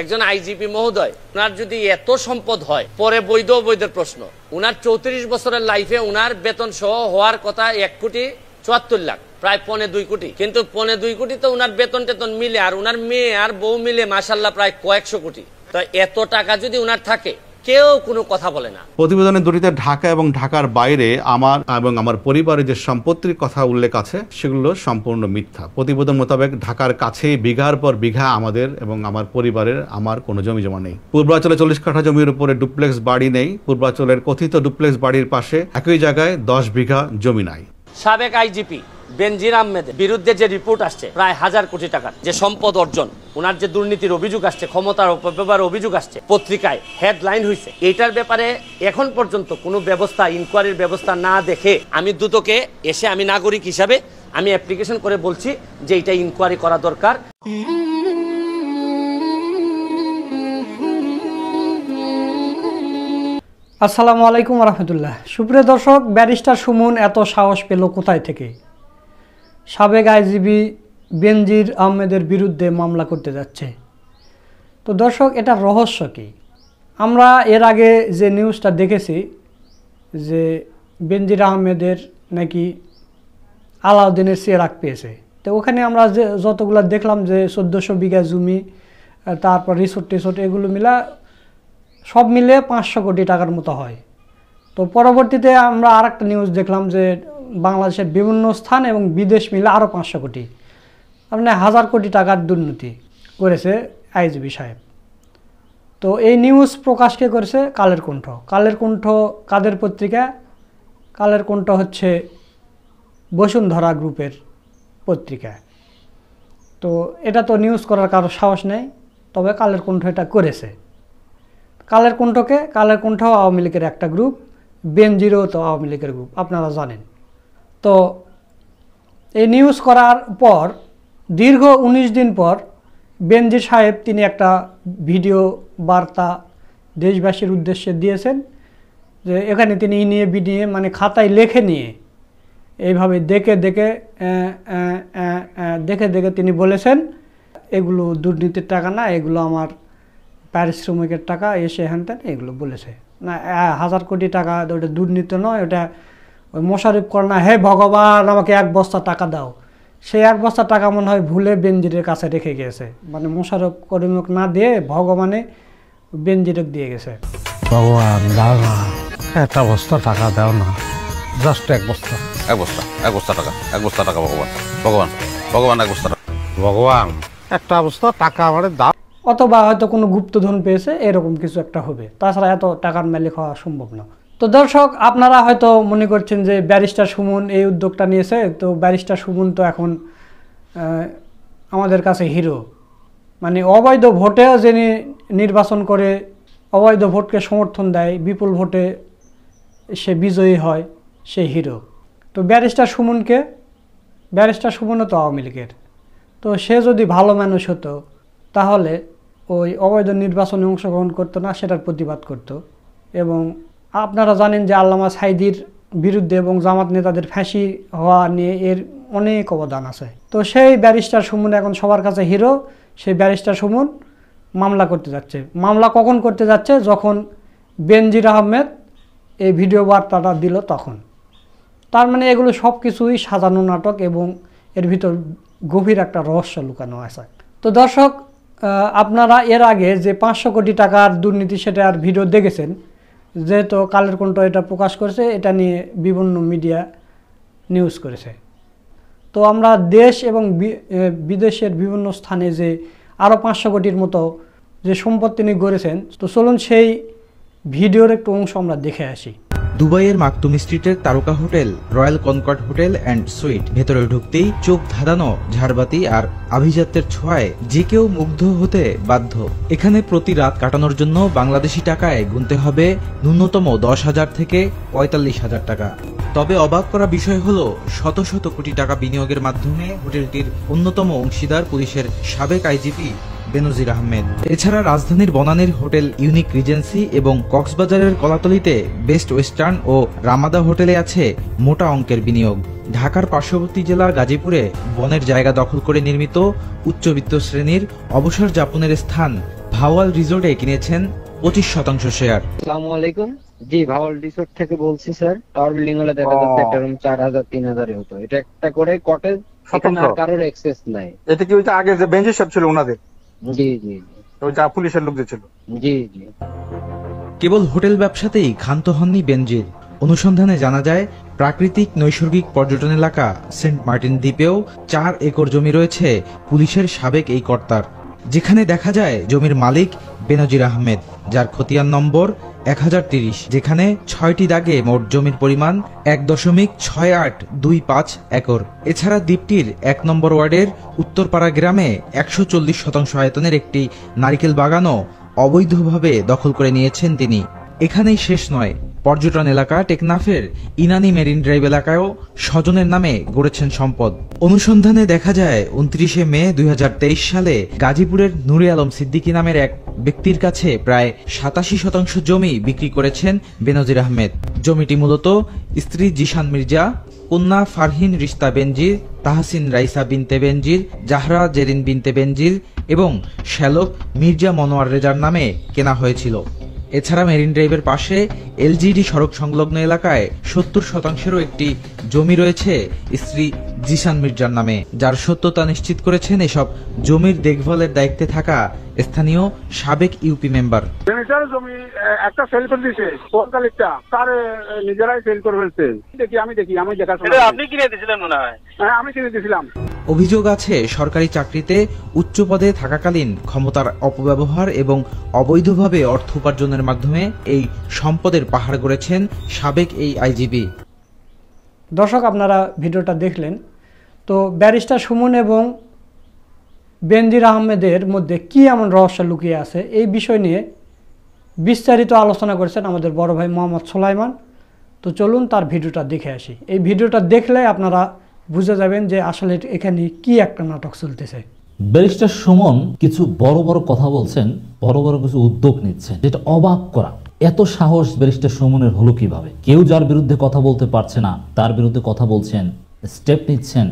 একজন আইজিপি মহোদয়, উনার যদি এত সম্পদ হয়, পরে বৈধ অবৈধের প্রশ্ন, উনার 34 বছরের লাইফে উনার বেতন সহ হওয়ার কথা 1,74,00,000, প্রায় 1.25 কোটি। কিন্তু 1.25 কোটি তো উনার বেতন টেতন মিলে আর উনার মেয়ে আর বউ মিলে মাশাআল্লাহ প্রায় কয়েকশো কোটি। তো এত টাকা যদি উনার থাকে, কেউ কোনো কথা বলে না। প্রতিবেদনে দুটিতে ঢাকা এবং ঢাকার বাইরে আমার এবং আমার পরিবারের যে সম্পত্তির কথা উল্লেখ আছে সেগুলো সম্পূর্ণ মিথ্যা। প্রতিবেদন মোতাবেক ঢাকার কাছেই বিঘার পর বিঘা আমাদের এবং আমার পরিবারের আমার কোনো জমি জমা নেই। পূর্বাঞ্চলে 40 কাঠা জমির উপরে ডুপ্লেক্স বাড়ি নেই। পূর্বাঞ্চলের কথিত ডুপ্লেক্স বাড়ির পাশে একই জায়গায় 10 বিঘা জমি নাই। সাবেক আইজিপি বেনজির আহমেদের বিরুদ্ধে যে রিপোর্ট আসছে প্রায় 1000 কোটি টাকার যে সম্পদ অর্জন, ওনার যে দুর্নীতির অভিযোগ আসছে, ক্ষমতার অপব্যবহার অভিযোগ আসছে, পত্রিকায় হেডলাইন হয়েছে, এটার ব্যাপারে এখন পর্যন্ত কোনো ব্যবস্থা, ইনকোয়ারির ব্যবস্থা না দেখে আমি দুদকে এসে আমি নাগরিক হিসাবে আমি অ্যাপ্লিকেশন করে বলছি যে এটা ইনকোয়ারি করা দরকার। আসসালামু আলাইকুম রহমতুল্লাহ। সুপ্রিয় দর্শক, ব্যারিস্টার সুমন এত সাহস পেল কোথায় থেকে? সাবেক আইজিবি বেনজির আহমেদের বিরুদ্ধে মামলা করতে যাচ্ছে। তো দর্শক, এটা রহস্য কি? আমরা এর আগে যে নিউজটা দেখেছি যে বেনজির আহমেদের নাকি আলাউদ্দিনের চেরাগ পেয়েছে, তো ওখানে আমরা যে যতগুলো দেখলাম যে 1400 বিঘা জমি, তারপর রিসোর্ট টিসোর্ট, এগুলো মিলা সব মিলে 500 কোটি টাকার মতো হয়। তো পরবর্তীতে আমরা আর একটা নিউজ দেখলাম যে বাংলাদেশের বিভিন্ন স্থান এবং বিদেশ মিলে আরও 500 কোটি, মানে 1000 কোটি টাকার দুর্নীতি করেছে আইজিবি সাহেব। তো এই নিউজ প্রকাশকে করেছে কালের কণ্ঠ। কালের কণ্ঠ কাদের পত্রিকা? কালের কণ্ঠ হচ্ছে বসুন্ধরা গ্রুপের পত্রিকা। তো এটা তো নিউজ করার কারো সাহস নেই, তবে কালের কণ্ঠ এটা করেছে। কালের কণ্ঠকে, কালের কণ্ঠ আওয়ামী লীগের একটা গ্রুপ, বেনজিরও তো আওয়ামী লীগের গ্রুপ, আপনারা জানেন। তো এই নিউজ করার পর দীর্ঘ 19 দিন পর বেনজির সাহেব তিনি একটা ভিডিও বার্তা দেশবাসীর উদ্দেশ্যে দিয়েছেন যে এখানে তিনি নিয়ে বিনিয়ে মানে খাতায় লেখে নিয়ে এইভাবে দেখে দেখে তিনি বলেছেন এগুলো দুর্নীতির টাকা না, এগুলো আমার পারিশ্রমিকের টাকা, এসে হ্যানতেন এগুলো বলেছে না। 1000 কোটি টাকা ওটা দুর্নীতি নয়, ওটা ওই মোশাররফ করে না, হে ভগবান আমাকে 1 বস্তা টাকা দাও, সেই 1 বস্তা টাকা মনে হয় ভুলে বেনজিরের কাছে রেখে গিয়েছে, মানে মোশাররফ করিমক না দিয়ে ভগবানে বেনজিরক দিয়ে গেছে। ভগবান দাও না, 1 বস্তা টাকা দাও না, জাস্ট 1 বস্তা, 1 বস্তা টাকা, 1 বস্তা টাকা, ভগবান ভগবান ভগবান 1 বস্তা টাকা, ভগবান 1 বস্তা টাকা আমাদের দাও। অথবা হয়তো কোনো গুপ্তধন পেয়েছে, এরকম কিছু একটা হবে, তাছাড়া এত টাকার মালিক হওয়া সম্ভব না। তো দর্শক, আপনারা হয়তো মনে করছেন যে ব্যারিস্টার সুমন এই উদ্যোগটা নিয়েছে, তো ব্যারিস্টার সুমন তো এখন আমাদের কাছে হিরো, মানে অবৈধ ভোটেও যিনি নির্বাচন করে অবৈধ ভোটকে সমর্থন দেয়, বিপুল ভোটে সে বিজয়ী হয়, সে হিরো। তো ব্যারিস্টার সুমনকে, ব্যারিস্টার সুমনও তো আওয়ামী লীগের, তো সে যদি ভালো মানুষ হতো তাহলে ওই অবৈধ নির্বাচনে অংশগ্রহণ করতো না, সেটার প্রতিবাদ করত। এবং আপনারা জানেন যে আল্লামা সাঈদীর বিরুদ্ধে এবং জামাত নেতাদের ফাঁসি হওয়া নিয়ে এর অনেক অবদান আছে। তো সেই ব্যারিস্টার সুমন এখন সবার কাছে হিরো। সেই ব্যারিস্টার সুমন মামলা করতে যাচ্ছে। মামলা কখন করতে যাচ্ছে? যখন বেনজির আহমেদ এই ভিডিও বার্তাটা দিল তখন। তার মানে এগুলো সব কিছুই সাজানো নাটক এবং এর ভিতর গভীর একটা রহস্য লুকানো আছে। তো দর্শক, আপনারা এর আগে যে 500 কোটি টাকার দুর্নীতি সেটার ভিডিও দেখেছেন, যেহেতু কালের কণ্ঠ এটা প্রকাশ করেছে, এটা নিয়ে বিভিন্ন মিডিয়া নিউজ করেছে। তো আমরা দেশ এবং বিদেশের বিভিন্ন স্থানে যে আরও 500 কোটির মতো যে সম্পদ তিনি গড়েছেন, তো চলুন সেই ভিডিওর একটু অংশ আমরা দেখে আসি। দুবাইয়ের মাকতুম স্ট্রিটের তারকা hotel royal concord hotel and suite, ভেতরে ঢুকতেই চোখ ধাঁধানো ঝাড়বাতি আর আভিজাত্যের ছোঁয়ায় যে কেউ মুগ্ধ হতে বাধ্য। এখানে প্রতি রাত কাটানোর জন্য বাংলাদেশি টাকায় গুনতে হবে ন্যূনতম 10,000 থেকে 45,000 টাকা। তবে অবাক করা বিষয় হলো শত শত কোটি টাকা বিনিয়োগের মাধ্যমে হোটেলটির অন্যতম অংশীদার পুলিশের সাবেক আইজিপি বেনজির আহমেদ। এছাড়া রাজধানীর বনানীর হোটেল ইউনিক রিজেন্সি এবং কক্সবাজারের কলাতলিতে বেস্ট ওয়েস্টার্ন ও রামাদা হোটেলে আছে মোটা অঙ্কের বিনিয়োগ। ঢাকার পার্শ্ববর্তী জেলার গাজীপুরে বনের জায়গা দখল করে নির্মিত উচ্চবিত্ত শ্রেণীর অবসর যাপনের স্থান ভাওয়াল রিসোর্টে কিনেছেন 25% শেয়ার। আসসালামু আলাইকুম। জি, ভাওয়াল রিসোর্ট থেকে বলছি স্যার। টাওয়ার বিল্ডিং হলে দেখা যাচ্ছে একটা রুম 4000 3000 হতো। এটা একটা করে কটেজ, এখানে আর কারোর অ্যাক্সেস নাই। এটা কি ওই যে আগে যে বেঞ্চের সাহেব ছিল ওনাদের? জি জি ওই যে পুলিশের লোক যে ছিল? জি জি। কেবল হোটেল ব্যবসাতেই ক্ষান্ত হননি বেনজির। অনুসন্ধানে জানা যায়, প্রাকৃতিক নৈসর্গিক পর্যটন এলাকা সেন্ট মার্টিন দ্বীপেও 4 একর জমি রয়েছে পুলিশের সাবেক এই কর্তার, যেখানে দেখা যায় জমির মালিক বেনজির আহমেদ, যার খতিয়ান নম্বর 1030, যেখানে 6টি দাগে মোট জমির পরিমাণ 1.6825 একর। এছাড়া দ্বীপটির 1 নম্বর ওয়ার্ডের উত্তরপাড়া গ্রামে 140% আয়তনের একটি নারিকেল বাগানও অবৈধভাবে দখল করে নিয়েছেন তিনি। এখানেই শেষ নয়, পর্যটন এলাকা টেকনাফের ইনানি মেরিন ড্রাইভ এলাকায়ও স্বজনের নামে গড়েছেন সম্পদ। অনুসন্ধানে দেখা যায় 29 মে 2023 সালে গাজীপুরের নুরে আলম সিদ্দিকী নামের এক ব্যক্তির কাছে প্রায় 87% জমি বিক্রি করেছেন বেনজির আহমেদ। জমিটি মূলত স্ত্রী জিশান মির্জা, কন্যা ফারহিন রিস্তা বেনজির, তাহসিন রাইসা বিনতে বেনজির, জাহরা জেরিন বিনতে বেনজির এবং শ্যালক মির্জা মনোয়ার রেজার নামে কেনা হয়েছিল। এছাড়া মেরিন ড্রাইভের পাশে এলজিডি সড়ক সংলগ্ন এলাকায় 70%-এরও একটি জমি রয়েছে স্ত্রী জিশান মির্জার নামে, যার সত্যতা নিশ্চিত করেছেন এসব জমির দেখভালের দায়িত্বে থাকা স্থানীয় সাবেক ইউপি মেম্বার। জমি একটা সেল করে দিয়েছে, কোনকালিকটা তার নিজেরাই সেল করে ফেলছে। আমি দেখাশোনা। আপনি কিনে দিয়েছিলেন মনে হয়? হ্যাঁ, আমি কিনে দিয়েছিলাম। অভিযোগ আছে সরকারি চাকরিতে উচ্চ পদে থাকাকালীন ক্ষমতার অপব্যবহার এবং অবৈধভাবে অর্থ উপার্জনের মাধ্যমে এই সম্পদের পাহাড় গড়েছেন সাবেক এই আইজিবি। দর্শক, আপনারা ভিডিওটা দেখলেন। তো ব্যারিস্টার সুমন এবং বেনজির আহমেদের মধ্যে কি এমন রহস্য লুকিয়ে আছে, এই বিষয় নিয়ে বিস্তারিত আলোচনা করেছেন আমাদের বড় ভাই মোহাম্মদ সোলাইমান। তো চলুন তার ভিডিওটা দেখে আসি। এই ভিডিওটা দেখলে আপনারা বুঝে যাবেন যে আসলে এখানে কি একটা নাটক চলতেছে। ব্যারিস্টার সুমন কিছু বড় বড় কথা বলছেন, বড় বড় কিছু উদ্যোগ নিচ্ছেন, যেটা অবাক করা। এত সাহস ব্যারিস্টার সুমনের হলো কিভাবে? কেউ যার বিরুদ্ধে কথা বলতে পারছে না, তার বিরুদ্ধে কথা বলছেন, স্টেপ নিচ্ছেন,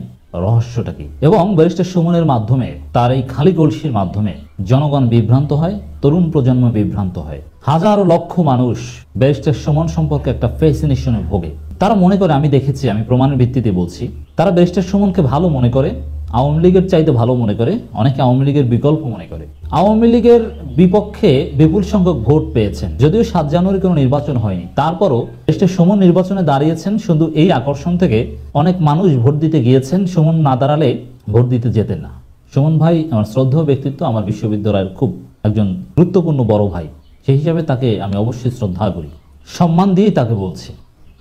রহস্যটা কি? এবং ব্যারিস্টার সুমনের মাধ্যমে, তার এই খালি কলসির মাধ্যমে জনগণ বিভ্রান্ত হয়, তরুণ প্রজন্ম বিভ্রান্ত হয়। হাজারো লক্ষ মানুষ ব্যারিস্টার সুমন সম্পর্কে একটা ফ্যাসিনেশনে ভোগে। তারা মনে করে, আমি দেখেছি, আমি প্রমাণের ভিত্তিতে বলছি, তারা ব্যারিস্টার সুমনকে ভালো মনে করে, আওয়ামী লীগের চাইতে ভালো মনে করে, অনেকে আওয়ামী লীগের বিকল্প মনে করে। আওয়ামী লীগের বিপক্ষে বিপুল সংখ্যক ভোট পেয়েছেন, যদিও 7 জানুয়ারি কোনো নির্বাচন হয়নি, তারপরও ব্যারিস্টার সুমন নির্বাচনে দাঁড়িয়েছেন শুধু এই আকর্ষণ থেকে। অনেক মানুষ ভোট দিতে গিয়েছেন, সুমন না দাঁড়ালে ভোট দিতে যেতেন না। সুমন ভাই আমার শ্রদ্ধেয় ব্যক্তিত্ব, আমার বিশ্ববিদ্যালয়ের খুব একজন গুরুত্বপূর্ণ বড় ভাই, সেই হিসাবে তাকে আমি অবশ্যই শ্রদ্ধা করি, সম্মান দিয়েই তাকে বলছি।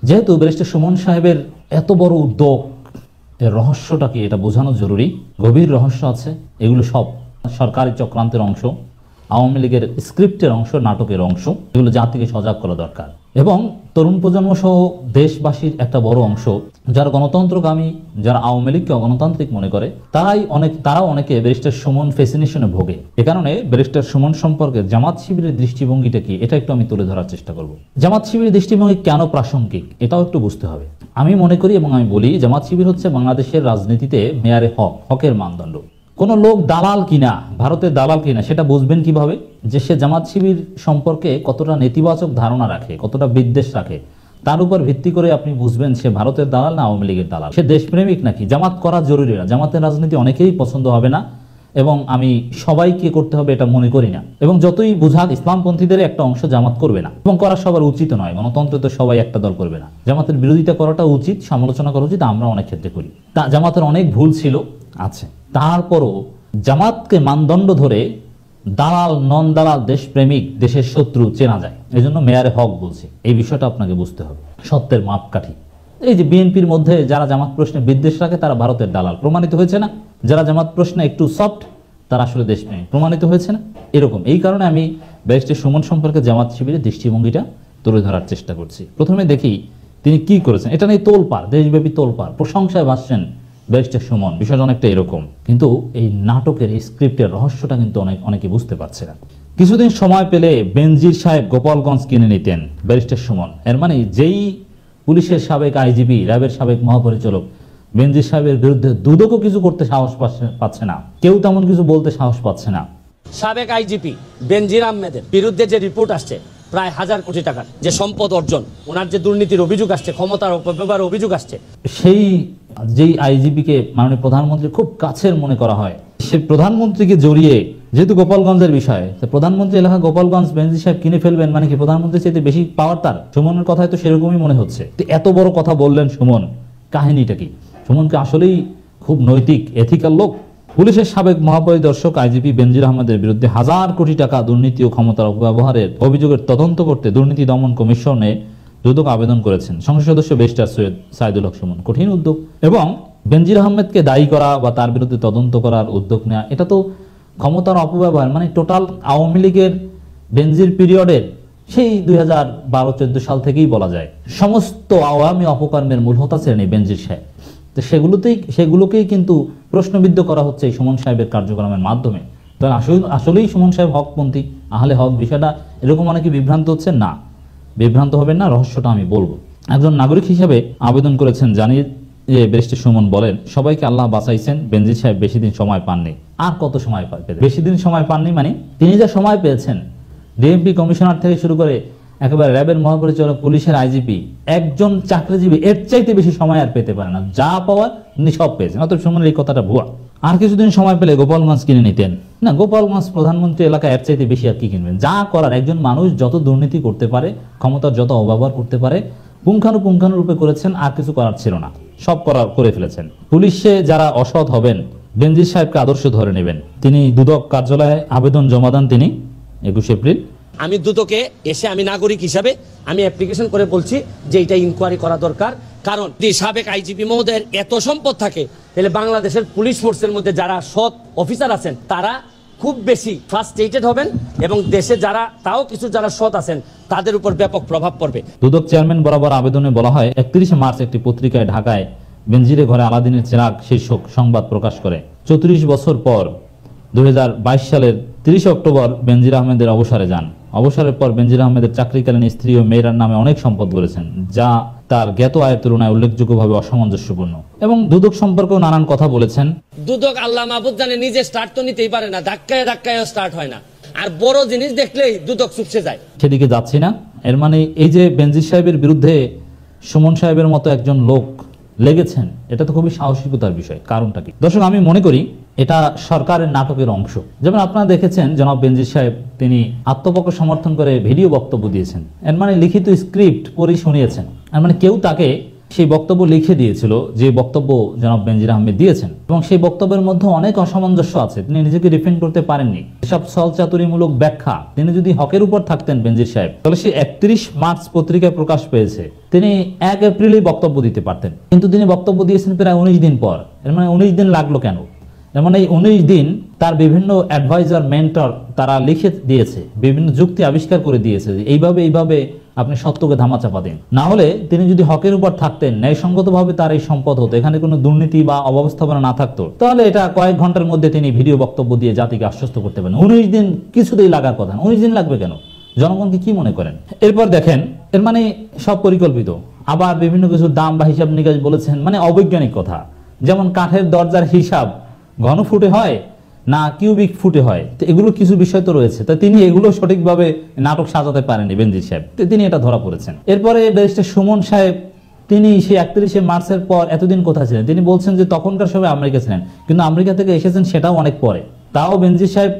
যেহেতু ব্যারিস্টার সুমন সাহেবের এত বড় উদ্যোগ, এর রহস্যটা কি এটা বোঝানো জরুরি। গভীর রহস্য আছে, এগুলো সব সরকারি চক্রান্তের অংশ, আওয়ামী লীগের স্ক্রিপ্টের অংশ, নাটকের অংশ। এগুলো জাতিকে সজাগ করা দরকার। এবং তরুণ প্রজন্ম সহ দেশবাসীর একটা বড় অংশ যারা গণতন্ত্রগামী, যারা আওয়ামী লীগকে অগণতান্ত্রিক মনে করে, তারাও অনেকে ব্যারিস্টার সুমন ফ্যাসিনেশনে ভোগে। এ কারণে ব্যারিস্টার সুমন সম্পর্কে জামাত শিবিরের দৃষ্টিভঙ্গিটা কি, এটা একটু আমি তুলে ধরার চেষ্টা করব। জামাত শিবিরের দৃষ্টিভঙ্গি কেন প্রাসঙ্গিক, এটাও একটু বুঝতে হবে। আমি মনে করি এবং আমি বলি, জামাত শিবির হচ্ছে বাংলাদেশের রাজনীতিতে মেয়ারে হকের মানদণ্ড। কোন লোক দালাল কিনা, ভারতের দালাল কিনা, সেটা বুঝবেন কিভাবে? যে সে জামাত শিবির সম্পর্কে কতটা নেতিবাচক ধারণা রাখে, কতটা বিদ্বেষ রাখে, তার উপর ভিত্তি করে আপনি বুঝবেন সে ভারতের দালাল না আওয়ামী লীগের দালাল, সে দেশপ্রেমিক নাকি। জামাত করা জরুরি না, জামাতের রাজনীতি অনেকেই পছন্দ হবে না, এবং আমি সবাইকে করতে হবে এটা মনে করি না। এবং যতই বুঝাক, ইসলামপন্থীদের একটা অংশ জামাত করবে না, এবং করা সবার উচিত নয়। গণতন্ত্রে তো সবাই একটা দল করবে না। জামাতের বিরোধিতা করাটা উচিত, সমালোচনা করা উচিত, আমরা অনেক ক্ষেত্রে করি। তা জামাতের অনেক ভুল ছিল, আছে। তারপরও জামাতকে মানদণ্ড ধরে দালাল, নন দালাল, দেশপ্রেমিক, দেশের শত্রু চেনা যায়। এই জন্য মেয়ারে হক বলছি, এই বিষয়টা আপনাকে বুঝতে হবে, সত্যের মাপকাঠি। এই যে বিএনপির মধ্যে যারা জামাত প্রশ্নে বিদ্বেষ রাখে, তারা ভারতের দালাল প্রমাণিত হয়েছে না? যারা জামাত প্রশ্নে একটু সফট, তারা আসলে দেশপ্রেমিক প্রমাণিত হয়েছে না? এরকম। এই কারণে আমি ব্যারিস্টার সুমন সম্পর্কে জামাত শিবিরের দৃষ্টিভঙ্গিটা তুলে ধরার চেষ্টা করছি। প্রথমে দেখি তিনি কি করেছেন। এটা নিয়ে তোলপাড়, দেশব্যাপী তোলপাড়, প্রশংসায় ভাসছেন ব্যারিস্টার সুমন। বিষয়টা অনেকটা এরকম, কিন্তু এই নাটকের, এই স্ক্রিপ্টের রহস্যটা কিন্তু অনেকে বুঝতে পারছে না। কিছুদিন সময় পেলে বেনজির সাহেব গোপালগঞ্জ কিনে নিতেন ব্যারিস্টার সুমন। এর মানে যেই পুলিশের সাবেক আইজিবি, র্যাবের সাবেক মহাপরিচালক বেনজির সাহেবের বিরুদ্ধে দুদকও কিছু করতে সাহস পাচ্ছে না, কেউ তেমন কিছু বলতে সাহস পাচ্ছে না, সাবেক আইজিপি বেনজির আহমেদের বিরুদ্ধে যে রিপোর্ট আসছে প্রায় 1000 কোটি টাকার যে সম্পদ অর্জন, ওনার যে দুর্নীতির অভিযোগ আসছে, ক্ষমতার অপব্যবহার অভিযোগ আসছে, সেই যেই আইজিপিকে মাননীয় প্রধানমন্ত্রী খুব কাছের মনে করা হয়, সে প্রধানমন্ত্রীকে জড়িয়ে, যেহেতু গোপালগঞ্জের বিষয়, তো প্রধানমন্ত্রী এলাকা গোপালগঞ্জ বেনজির সাহেব কিনে ফেলবেন মানে কি প্রধানমন্ত্রীর চাইতে বেশি পাওয়ার তার? সুমনের কথায় তো সেরকমই মনে হচ্ছে। তো এত বড় কথা বললেন সুমন, কাহিনীটা কি? সুমনকে আসলেই খুব নৈতিক এথিক্যাল লোক? পুলিশের সাবেক মহাপরিদর্শক আইজিপি বেনজির আহমেদের বিরুদ্ধে 1000 কোটি টাকা দুর্নীতি ও ক্ষমতার অপব্যবহারের অভিযোগের তদন্ত করতে দুর্নীতি দমন কমিশনে দুদক আবেদন করেছেন সংসদ সদস্য ব্যারিস্টার সৈয়দ সাইদুল হক সুমন। কঠিন উদ্যোগ, এবং বেনজির আহমেদকে দায়ী করা বা তার বিরুদ্ধে তদন্ত করার উদ্যোগ নেওয়া, এটা তো ক্ষমতার অপব্যবহার। মানে টোটাল আওয়ামী লীগের বেনজির পিরিয়ডের সেই 2012-14 সাল থেকেই বলা যায় সমস্ত আওয়ামী অপকর্মের মূল হোতা ছিলেন এই বেনজির সাহেব। তো সেগুলোকেই কিন্তু প্রশ্নবিদ্ধ করা হচ্ছে এই সুমন সাহেবের কার্যক্রমের মাধ্যমে। তাহলে আসলেই সুমন সাহেব হকপন্থী, আহলে হক, বিষয়টা এরকম অনেকে বিভ্রান্ত হচ্ছে না। বিভ্রান্ত হবেন না, রহস্যটা আমি বলবো। একজন নাগরিক হিসেবে আবেদন করেছেন জানিয়ে ব্যারিস্টার সুমন বলেন, সবাইকে আল্লাহ বাঁচাইছেন, বেনজির সাহেব বেশি দিন সময় পাননি। আর কত সময় পেতে? বেশি দিন সময় পাননি মানে তিনি যা সময় পেয়েছেন, ডিএমপি কমিশনার থেকে শুরু করে একেবারে র্যাবের মহাপরিচালক, পুলিশের আইজিপি, একজন চাকরিজীবী এর চাইতে বেশি সময় আর পেতে পারে না। যা পাওয়ার উনি সব পেয়েছেন। অত সুমনের এই কথাটা ভুয়া। আর কিছুদিন সময় পেলে গোপালগঞ্জ কিনে নিতেন না। গোপালগঞ্জ প্রধানমন্ত্রী এলাকা এর চাইতে বেশি আর কি কিনবেন? যা করার, একজন মানুষ যত দুর্নীতি করতে পারে, ক্ষমতার যত অপব্যবহার করতে পারে, পুঙ্খানুপুঙ্খানুরূপে করেছেন। আর কিছু করার ছিল না, সব করে ফেলেছেন। পুলিশে যারা অসৎ হবেন, বেনজির সাহেবকে আদর্শ ধরে নেবেন। তিনি দুদক কার্যালয়ে আবেদন জমা দেন। তিনি 21 এপ্রিল। আমি দুদকে এসে আমি নাগরিক হিসাবে আমি অ্যাপ্লিকেশন করে বলছি যে এটা ইনকোয়ারি করা দরকার। কারণ সাবেক আইজিপি মহোদয়ের এত সম্পদ থাকে, তাহলে বাংলাদেশের পুলিশ ফোর্সের মধ্যে যারা সৎ অফিসার আছেন তারা খুব বেশি ফ্রাস্ট্রেটেড হবেন, এবং দেশে যারা সৎ আছেন তাদের উপর ব্যাপক প্রভাব পড়বে। দুদক চেয়ারম্যান বরাবর আবেদনে বলা হয়, 31 মার্চ একটি পত্রিকায় ঢাকায় বেনজিরের ঘরে আলাদিনের চিরাগ শীর্ষক সংবাদ প্রকাশ করে। 34 বছর পর 2022 সালের 30 অক্টোবর বেনজির আহমেদের অবসরে যান। অবসরের পর বেনজির আহমেদের চাকরিকালীন স্ত্রী ও মেয়েরার নামে অনেক সম্পদ গড়েছেন, যা তার জ্ঞাত আয়ের তুলনায় উল্লেখযোগ্যভাবে অসামঞ্জস্যপূর্ণ। এবং দুদক সম্পর্কেও নানান কথা বলেছেন। দুদক আল্লাহ মাহফুজ জানে নিজে স্টার্ট তো নিতেই পারে না, ধাক্কায় ধাক্কায় স্টার্ট হয় না, আর বড় জিনিস দেখলেই দুদক চুপসে যায়। সেদিকে যাচ্ছি না। এর মানে এই যে বেনজির সাহেবের বিরুদ্ধে সুমন সাহেবের মতো একজন লোক লেগেছেন, এটা তো খুবই সাহসিকতার বিষয়। কারণটা কি? দর্শক, আমি মনে করি এটা সরকারের নাটকের অংশ। যেমন আপনারা দেখেছেন জনাব বেনজির সাহেব তিনি আত্মপক্ষ সমর্থন করে ভিডিও বক্তব্য দিয়েছেন। এর মানে লিখিত স্ক্রিপ্ট পড়ে শুনিয়েছেন। এর মানে কেউ তাকে সেই বক্তব্য লিখে দিয়েছিল, যে বক্তব্য জনাব বেনজির আহমেদ দিয়েছেন, এবং সেই বক্তব্যের মধ্যে অনেক অসামঞ্জস্য আছে। তিনি নিজেকে ডিফেন্ড করতে পারেননি। এসব ছলচাতুরিমূলক ব্যাখ্যা, তিনি যদি হকের উপর থাকতেন বেনজির সাহেব, তাহলে সে 31 মার্চ পত্রিকায় প্রকাশ পেয়েছে, তিনি 1 এপ্রিলেই বক্তব্য দিতে পারতেন। কিন্তু তিনি বক্তব্য দিয়েছেন প্রায় 19 দিন পর। এর মানে 19 দিন লাগলো কেন? এর মানে এই 19 দিন তার বিভিন্ন অ্যাডভাইজার, মেন্টর তারা লিখে দিয়েছে, বিভিন্ন যুক্তি আবিষ্কার করে দিয়েছে, এইভাবে আপনি সত্যকে ধামাচাপা দিন। না হলে তিনি যদি হকের উপর থাকতেন, ন্যায়সঙ্গতভাবে তার এই সম্পদ হতো, এখানে কোনো দুর্নীতি বা অব্যবস্থাপনা না থাকতো, তাহলে এটা কয়েক ঘন্টার মধ্যে তিনি ভিডিও বক্তব্য দিয়ে জাতিকে আশ্বস্ত করতে পারেন। 19 দিন কিছুতেই লাগার কথা। 19 দিন লাগবে কেন? জনগণকে কি মনে করেন? এরপর দেখেন, এর মানে সব পরিকল্পিত। আবার বিভিন্ন কিছু দাম বা হিসাব নিকাশ বলেছেন, মানে অবৈজ্ঞানিক কথা। যেমন কাঠের দরজার হিসাব ঘন ফুটে হয় না কিউবিক ফুটে হয়, তো এগুলো কিছু বিষয় তো রয়েছে। তা তিনি এগুলো সঠিকভাবে নাটক সাজাতে পারেননি বেনজির সাহেব, তিনি এটা ধরা পড়েছেন। এরপরে ব্যারিস্টার সুমন সাহেব, তিনি সেই 31 মার্চের পর এতদিন কোথায় ছিলেন? তিনি বলছেন যে তখনকার সময় আমেরিকা ছিলেন, কিন্তু আমেরিকা থেকে এসেছেন সেটাও অনেক পরে। তাও বেনজির সাহেব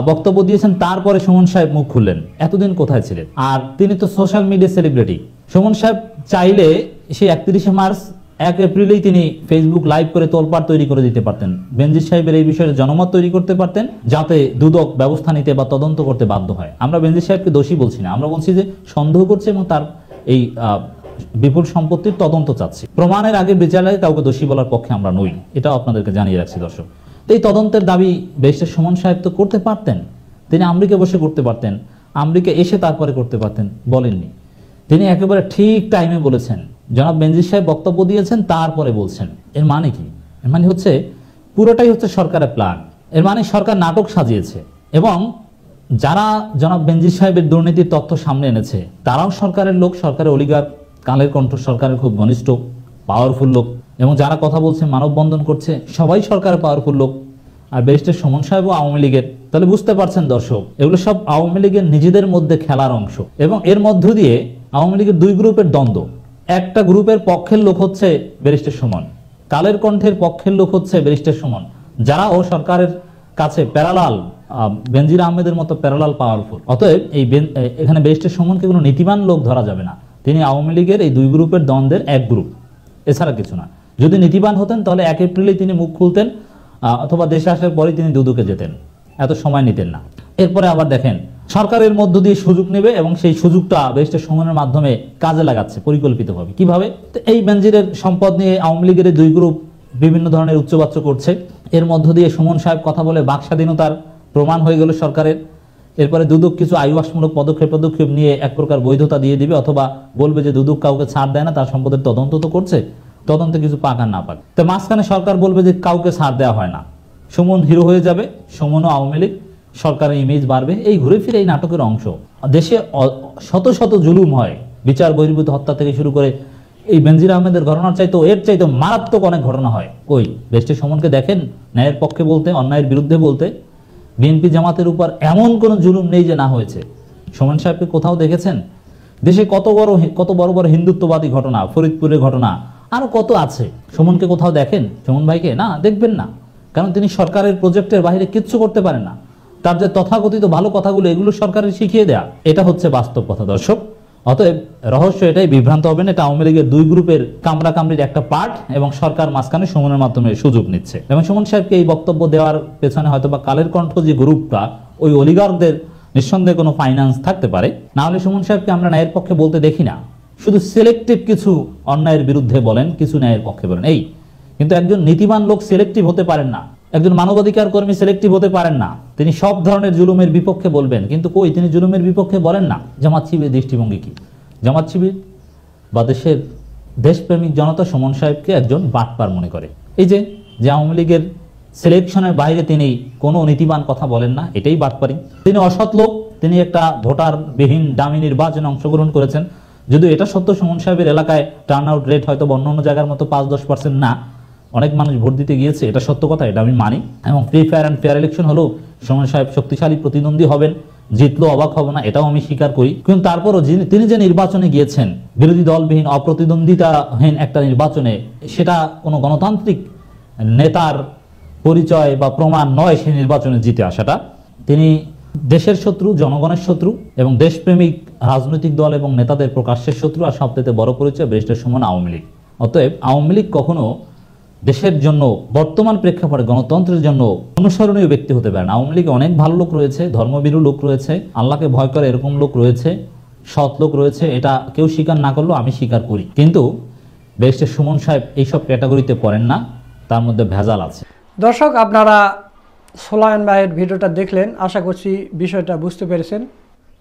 বক্তব্য দিয়েছেন, তারপরে সুমন সাহেব মুখ খুললেন। এতদিন কোথায় ছিলেন? আর তিনি তো সোশ্যাল মিডিয়া সেলিব্রিটি। সুমন সাহেব চাইলে সেই 31 মার্চ 1 এপ্রিলেই তিনি ফেসবুক লাইভ করে তোলপাড় তৈরি করে দিতে পারতেন। বেনজির সাহেবের এই বিষয়ে জনমত তৈরি করতে পারতেন, যাতে দুদক ব্যবস্থা নিতে বা তদন্ত করতে বাধ্য হয়। আমরা বেনজির সাহেবকে দোষী বলছি না, আমরা বলছি যে সন্দেহ করছে এবং তার এই বিপুল সম্পত্তির তদন্ত চাচ্ছি। প্রমাণের আগে বিচারে কাউকে দোষী বলার পক্ষে আমরা নই, এটাও আপনাদেরকে জানিয়ে রাখছি দর্শক। এই তদন্তের দাবি ব্যারিস্টার সুমন সাহেব তো করতে পারতেন, তিনি আমেরিকা বসে করতে পারতেন, আমেরিকা এসে তারপরে করতে পারতেন, বলেননি। তিনি একেবারে ঠিক টাইমে বলেছেন। জনাব বেনজির সাহেব বক্তব্য দিয়েছেন, তারপরে বলছেন। এর মানে কি? এর মানে হচ্ছে পুরোটাই হচ্ছে সরকারের প্ল্যান। এর মানে সরকার নাটক সাজিয়েছে, এবং যারা জনাব বেনজির সাহেবের দুর্নীতির তথ্য সামনে এনেছে তারাও সরকারের লোক, সরকারের অলিগার, কালের কণ্ঠ, সরকারের খুব ঘনিষ্ঠ পাওয়ারফুল লোক। এবং যারা কথা বলছে, মানববন্ধন করছে, সবাই সরকারের পাওয়ারফুল লোক। আর ব্যারিস্টার সুমন সাহেবও আওয়ামী লীগের, তাহলে বুঝতে পারছেন দর্শক, এগুলো সব আওয়ামী লীগের নিজেদের মধ্যে খেলার অংশ। এবং এর মধ্য দিয়ে আওয়ামী লীগের দুই গ্রুপের দ্বন্দ্ব। একটা গ্রুপের পক্ষের লোক হচ্ছে ব্যারিস্টার সুমন, কালের কণ্ঠের পক্ষের লোক হচ্ছে ব্যারিস্টার সুমন, যারা ও সরকারের কাছে প্যারালাল, বেনজির আহমেদের মতো প্যারালাল পাওয়ারফুল। অতএব এখানে ব্যারিস্টার সুমনকে কোনো নীতিবান লোক ধরা যাবে না। তিনি আওয়ামী লীগের এই দুই গ্রুপের দ্বন্দ্বের এক গ্রুপ, এছাড়া কিছু না। যদি নীতিবান হতেন তাহলে 1 এপ্রিলেই তিনি মুখ খুলতেন, অথবা দেশে আসার পরেই তিনি দুদকে যেতেন, এত সময় নিতেন না। এরপরে আবার দেখেন সরকারের মধ্য দিয়ে সুযোগ নেবে এবং সেই সুযোগটা ব্যারিস্টার সুমনের মাধ্যমে কাজে লাগাচ্ছে পরিকল্পিতভাবে। কিভাবে? এই বেনজিরের সম্পদ নিয়ে আওয়ামী লীগের দুই গ্রুপ বিভিন্ন ধরনের উচ্চবাচ্য করছে, এর মধ্য দিয়ে সুমন সাহেব কথা বলে বাক স্বাধীনতার প্রমাণ হয়ে গেল সরকারের। এরপরে দুদক কিছু আইওয়াসমূলক পদক্ষেপ নিয়ে এক প্রকার বৈধতা দিয়ে দিবে, অথবা বলবে যে দুদক কাউকে ছাড় দেয় না, তার সম্পদের তদন্ত তো করছে, তদন্তে কিছু পাক আর না পাক। তো মাঝখানে সরকার বলবে যে কাউকে ছাড় দেওয়া হয় না, সুমন হিরো হয়ে যাবে, সুমনও আওয়ামী লীগ, সরকারের ইমেজ বাড়বে। এই ঘুরে ফিরে এই নাটকের অংশ। দেশে শত শত জুলুম হয়, বিচার বহির্ভূত হত্যা থেকে শুরু করে এই বেনজির আহমেদের ঘটনার চাইতে এর চাইতে মারাত্মক অনেক ঘটনা হয়। ওই ব্যারিস্টার সুমনকে দেখেন ন্যায়ের পক্ষে বলতে, অন্যায়ের বিরুদ্ধে বলতে। বিএনপি জামাতের উপর এমন কোনো জুলুম নেই যে না হয়েছে। সুমন সাহেবকে কোথাও দেখেছেন? দেশে কত বড় বড় হিন্দুত্ববাদী ঘটনা, ফরিদপুরের ঘটনা, আরো কত আছে। সুমনকে কোথাও দেখেন? সুমন ভাইকে না, দেখবেন না, কারণ তিনি সরকারের প্রজেক্টের বাইরে কিচ্ছু করতে পারেন না। তার যে তথাকথিত ভালো কথাগুলো, এগুলো সরকারের শিখিয়ে দেয়া, এটা হচ্ছে বাস্তব কথা দর্শক। অতএব রহস্য এটাই, বিভ্রান্ত হবেন, এটা আওয়ামী লীগের দুই গ্রুপের কামড়াকামড়ির একটা পার্ট, এবং সরকার মাঝখানে সুমনের মাধ্যমে সুযোগ নিচ্ছে। এবং সুমন সাহেবকে এই বক্তব্য দেওয়ার পেছনে হয়তো বা কালের কণ্ঠ যে গ্রুপটা, ওই অলিগারদের নিঃসন্দেহে কোনো ফাইন্যান্স থাকতে পারে। না হলে সুমন সাহেবকে আমরা ন্যায়ের পক্ষে বলতে দেখি না, শুধু সিলেক্টিভ কিছু অন্যায়ের বিরুদ্ধে বলেন, কিছু ন্যায়ের পক্ষে বলেন, এই। কিন্তু একজন নীতিবান লোক সিলেক্টিভ হতে পারেন না, একজন মানবাধিকার কর্মী সিলেক্টিভ হতে পারেন না। তিনি সব ধরনের জুলুমের বিপক্ষে বলবেন, কিন্তু কই, তিনি জুলুমের বিপক্ষে বলেন না। জামাত শিবিরের দৃষ্টিভঙ্গি কি? জামাত শিবির বা দেশের দেশপ্রেমিক জনতা সুমন সাহেবকে একজন বাটপার মনে করে। এই যে আওয়ামী লীগের সিলেকশনের বাইরে তিনি কোনো নীতিবান কথা বলেন না, এটাই বাটপারি। তিনি অসৎ লোক, তিনি একটা ভোটারবিহীন ডামি নির্বাচনে অংশগ্রহণ করেছেন। যদিও এটা সত্য, সুমন সাহেবের এলাকায় টার্ন আউট রেট হয়তো অন্য জায়গার মতো 5-10% না, অনেক মানুষ ভোট দিতে গিয়েছে, এটা সত্য কথা, এটা আমি মানি। এবং free fire and fair election হলেও সুমন সাহেব শক্তিশালী প্রতিদ্বন্দ্বী হবেন, জিতলেও অবাক হব না, এটাও আমি স্বীকার করি। কিন্তু তারপরও তিনি যে নির্বাচনে গিয়েছেন, বিরোধী দলবিহীন অপ্রতিদ্বন্দ্বিতাহীন একটা নির্বাচনে, সেটা কোনো গণতান্ত্রিক নেতার পরিচয় বা প্রমাণ নয় সেই নির্বাচনে জিতে আসাটা। তিনি দেশের শত্রু, জনগণের শত্রু, এবং দেশপ্রেমিক রাজনৈতিক দল এবং নেতাদের প্রকাশ্যের শত্রু। আর সবথেকে বড় পরিচয় ব্যারিস্টার সুমন আওয়ামী লীগ। অতএব আওয়ামী লীগ কখনো দেশের জন্য, বর্তমান প্রেক্ষাপটে গণতন্ত্রের জন্য অনুসরণীয় ব্যক্তি হতে পারে না। আওয়ামী লীগে অনেক ভালো লোক রয়েছে, ধর্মভীরু লোক রয়েছে, আল্লাহকে ভয় করে এরকম লোক রয়েছে, সৎ লোক রয়েছে, এটা কেউ স্বীকার না করলেও আমি স্বীকার করি। কিন্তু ব্যারিস্টার সুমন সাহেব এইসব ক্যাটাগরিতে পড়েন না, তার মধ্যে ভেজাল আছে। দর্শক, আপনারা সোলায়ন ভাইয়ের ভিডিওটা দেখলেন, আশা করছি বিষয়টা বুঝতে পেরেছেন।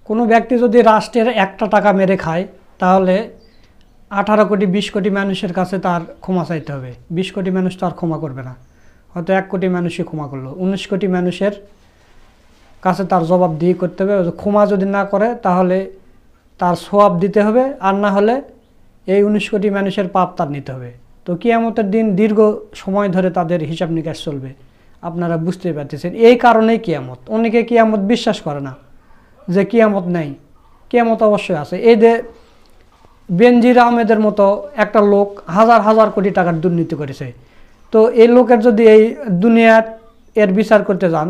কোনো ব্যক্তি যদি রাষ্ট্রের একটা টাকা মেরে খায়, তাহলে 18 কোটি 20 কোটি মানুষের কাছে তার ক্ষমা চাইতে হবে। 20 কোটি মানুষ তো আর ক্ষমা করবে না, হয়তো 1 কোটি মানুষই ক্ষমা করলো। 19 কোটি মানুষের কাছে তার জবাবদিহি করতে হবে। ক্ষমা যদি না করে তাহলে তার সওয়াব দিতে হবে, আর না হলে এই 19 কোটি মানুষের পাপ তার নিতে হবে। তো কিয়ামতের দিন দীর্ঘ সময় ধরে তাদের হিসাব নিকাশ চলবে, আপনারা বুঝতে পারতেছেন। এই কারণেই কিয়ামত। অনেকে কিয়ামত বিশ্বাস করে না, যে কিয়ামত নাই। কিয়ামত অবশ্যই আছে। এই যে বেনজির আহমেদের মতো একটা লোক হাজার হাজার কোটি টাকার দুর্নীতি করেছে, তো এই লোকের যদি এই দুনিয়ার এর বিচার করতে যান,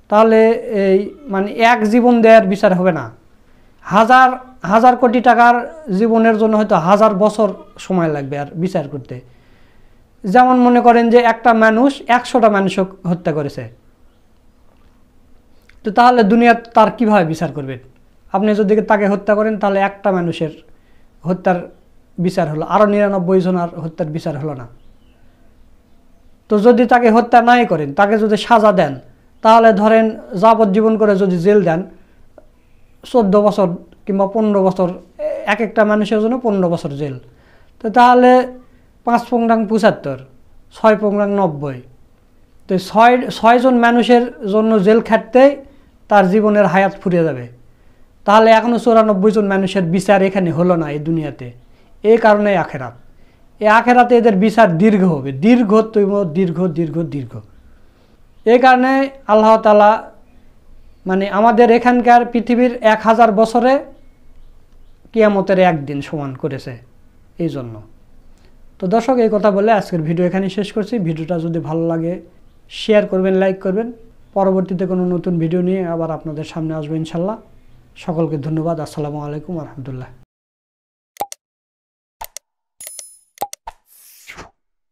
তাহলে এই মানে এক জীবন দেওয়ার বিচার হবে না। হাজার হাজার কোটি টাকার জীবনের জন্য হয়তো 1000 বছর সময় লাগবে আর বিচার করতে। যেমন মনে করেন যে একটা মানুষ 100টা মানুষ হত্যা করেছে, তো তাহলে দুনিয়া তার কিভাবে বিচার করবেন? আপনি যদি তাকে হত্যা করেন, তাহলে একটা মানুষের হত্যার বিচার হলো, আরও 99 জনের হত্যার বিচার হলো না। তো যদি তাকে হত্যা নাই করেন, তাকে যদি সাজা দেন, তাহলে ধরেন যাবজ্জীবন করে যদি জেল দেন, 14 বছর কিংবা 15 বছর, এক একটা মানুষের জন্য 15 বছর জেল। তো তাহলে 5 পংরাং 75, 6 পংরাং 90, তো 6 জন মানুষের জন্য জেল খাটতেই তার জীবনের হায়াত ফুরিয়ে যাবে। তাহলে এখনও 94 জন মানুষের বিচার এখানে হলো না এই দুনিয়াতে। এই কারণে আখেরাত, এই আখেরাতে এদের বিচার দীর্ঘ হবে, দীর্ঘ দীর্ঘ দীর্ঘ দীর্ঘ। এই কারণে আল্লাহ তাআলা মানে আমাদের এখানকার পৃথিবীর 1000 বছরে কিয়ামতের একদিন সমান করেছে এই জন্য। তো দর্শক, এই কথা বলে আজকের ভিডিও এখানে শেষ করছি। ভিডিওটা যদি ভালো লাগে শেয়ার করবেন, লাইক করবেন। পরবর্তীতে কোনো নতুন ভিডিও নিয়ে আবার আপনাদের সামনে আসবো ইনশাল্লাহ। সকলকে ধন্যবাদ। আসসালামু আলাইকুম ওয়া রাহমাতুল্লাহ।